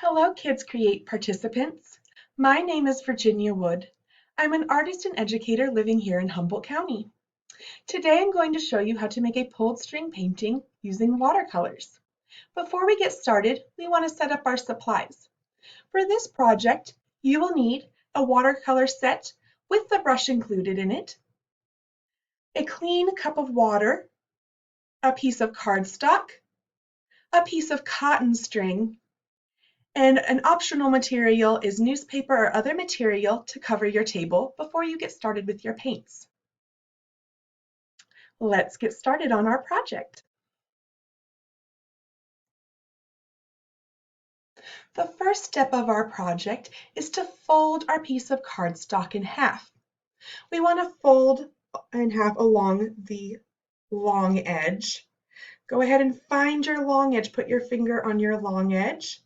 Hello, Kids Create participants. My name is Virginia Wood. I'm an artist and educator living here in Humboldt County. Today I'm going to show you how to make a pulled string painting using watercolors. Before we get started, we want to set up our supplies. For this project, you will need a watercolor set with the brush included in it, a clean cup of water, a piece of cardstock, a piece of cotton string, and an optional material is newspaper or other material to cover your table before you get started with your paints. Let's get started on our project. The first step of our project is to fold our piece of cardstock in half. We want to fold in half along the long edge. Go ahead and find your long edge. Put your finger on your long edge.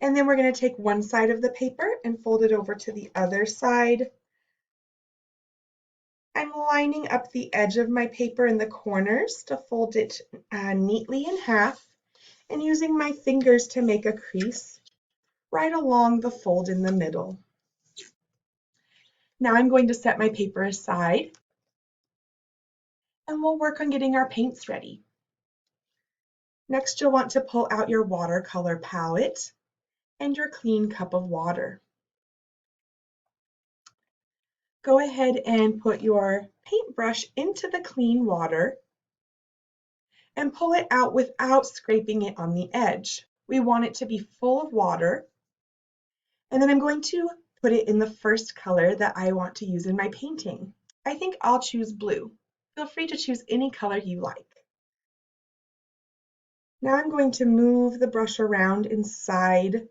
And then we're going to take one side of the paper and fold it over to the other side. I'm lining up the edge of my paper in the corners to fold it neatly in half and using my fingers to make a crease right along the fold in the middle. Now I'm going to set my paper aside and we'll work on getting our paints ready. Next, you'll want to pull out your watercolor palette and your clean cup of water. Go ahead and put your paintbrush into the clean water and pull it out without scraping it on the edge. We want it to be full of water. And then I'm going to put it in the first color that I want to use in my painting. I think I'll choose blue. Feel free to choose any color you like. Now I'm going to move the brush around inside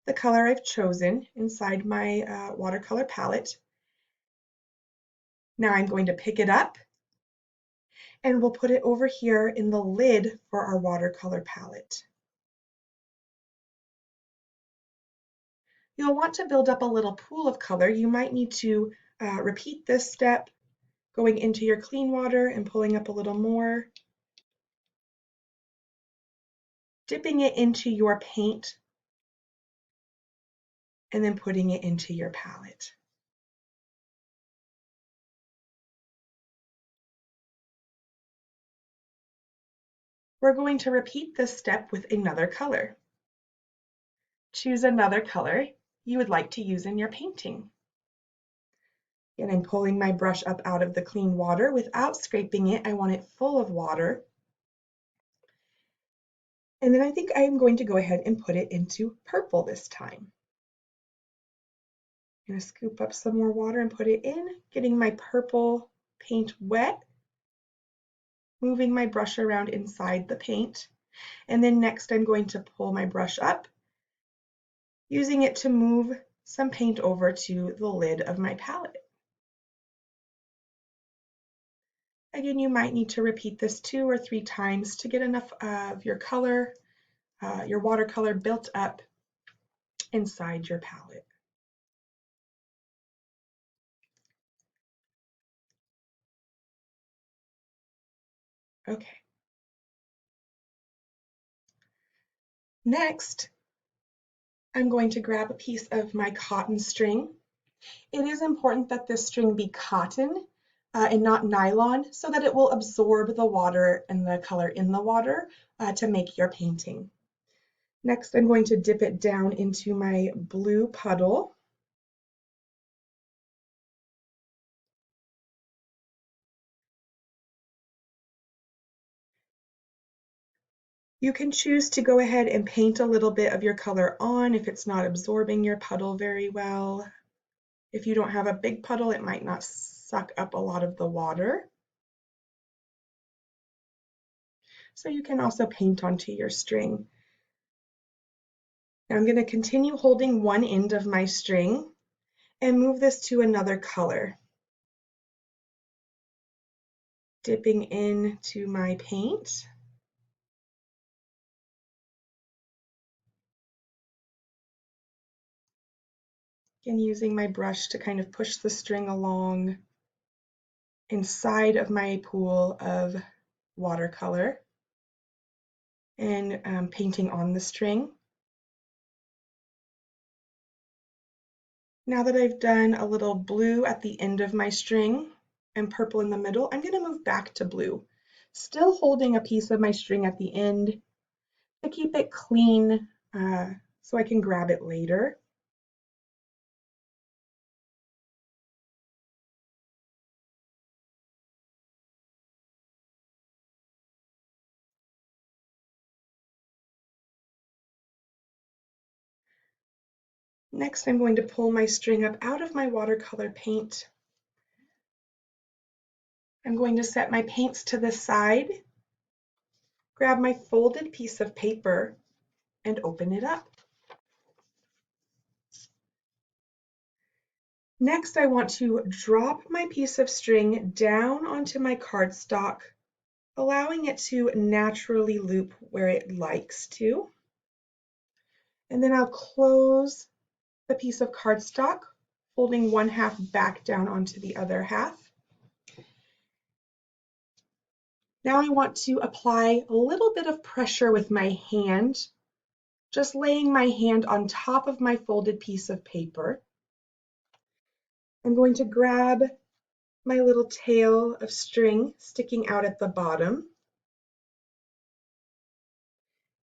the color I've chosen, inside my watercolor palette. Now I'm going to pick it up and we'll put it over here in the lid for our watercolor palette. You'll want to build up a little pool of color. You might need to repeat this step, going into your clean water and pulling up a little more, dipping it into your paint, and then putting it into your palette. We're going to repeat this step with another color. Choose another color you would like to use in your painting. And I'm pulling my brush up out of the clean water without scraping it. I want it full of water. And then I think I'm going to go ahead and put it into purple this time. I'm going to scoop up some more water and put it in, getting my purple paint wet, moving my brush around inside the paint. And then next I'm going to pull my brush up, using it to move some paint over to the lid of my palette. Again, you might need to repeat this 2 or 3 times to get enough of your color, your watercolor built up inside your palette. Okay. Next, I'm going to grab a piece of my cotton string. It is important that this string be cotton and not nylon so that it will absorb the water and the color in the water to make your painting. Next, I'm going to dip it down into my blue puddle. You can choose to go ahead and paint a little bit of your color on if it's not absorbing your puddle very well. If you don't have a big puddle, it might not suck up a lot of the water. So you can also paint onto your string. Now I'm going to continue holding one end of my string and move this to another color. Dipping into my paint. And using my brush to kind of push the string along inside of my pool of watercolor and painting on the string. Now that I've done a little blue at the end of my string and purple in the middle, I'm going to move back to blue, still holding a piece of my string at the end to keep it clean so I can grab it later. Next, I'm going to pull my string up out of my watercolor paint. I'm going to set my paints to the side, grab my folded piece of paper, and open it up. Next, I want to drop my piece of string down onto my cardstock, allowing it to naturally loop where it likes to. And then I'll close the piece of cardstock, folding one half back down onto the other half. Now I want to apply a little bit of pressure with my hand, just laying my hand on top of my folded piece of paper. I'm going to grab my little tail of string sticking out at the bottom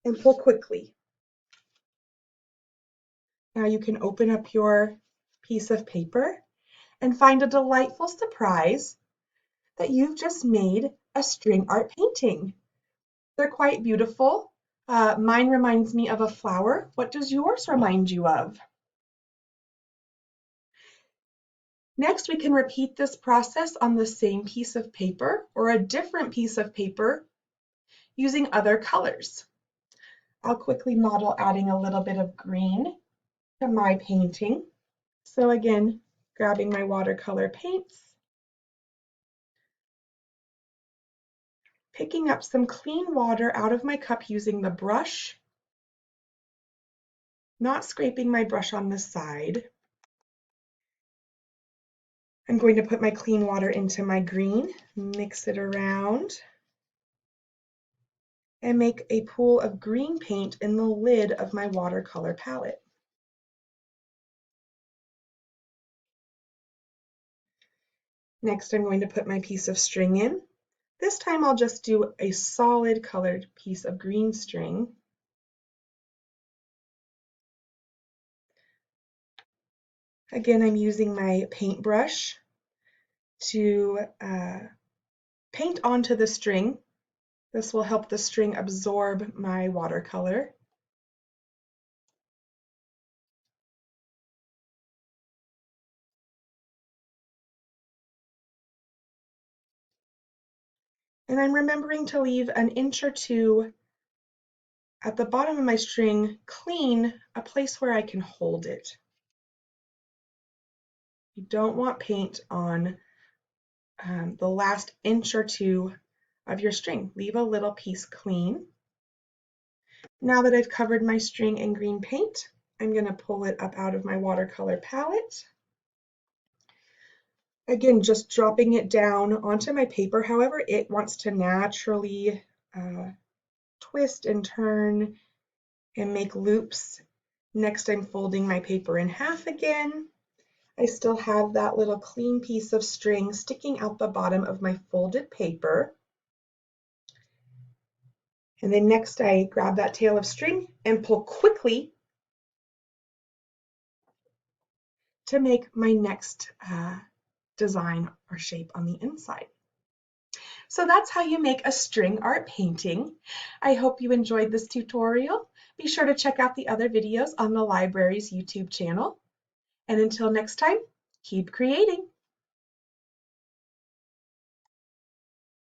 and pull quickly. Now you can open up your piece of paper and find a delightful surprise that you've just made a string art painting. They're quite beautiful. Mine reminds me of a flower. What does yours remind you of? Next, we can repeat this process on the same piece of paper or a different piece of paper using other colors. I'll quickly model adding a little bit of green to my painting. So again, grabbing my watercolor paints, picking up some clean water out of my cup using the brush, not scraping my brush on the side. I'm going to put my clean water into my green, mix it around, and make a pool of green paint in the lid of my watercolor palette. Next, I'm going to put my piece of string in. This time I'll just do a solid colored piece of green string. Again, I'm using my paintbrush to paint onto the string. This will help the string absorb my watercolor. And I'm remembering to leave an inch or two at the bottom of my string clean, a place where I can hold it. You don't want paint on the last inch or two of your string. Leave a little piece clean. Now that I've covered my string in green paint, I'm going to pull it up out of my watercolor palette. Again, just dropping it down onto my paper, however it wants to naturally twist and turn and make loops. Next, I'm folding my paper in half again. I still have that little clean piece of string sticking out the bottom of my folded paper. And then next I grab that tail of string and pull quickly to make my next design or shape on the inside. So that's how you make a string art painting. I hope you enjoyed this tutorial. Be sure to check out the other videos on the library's YouTube channel. And until next time, keep creating.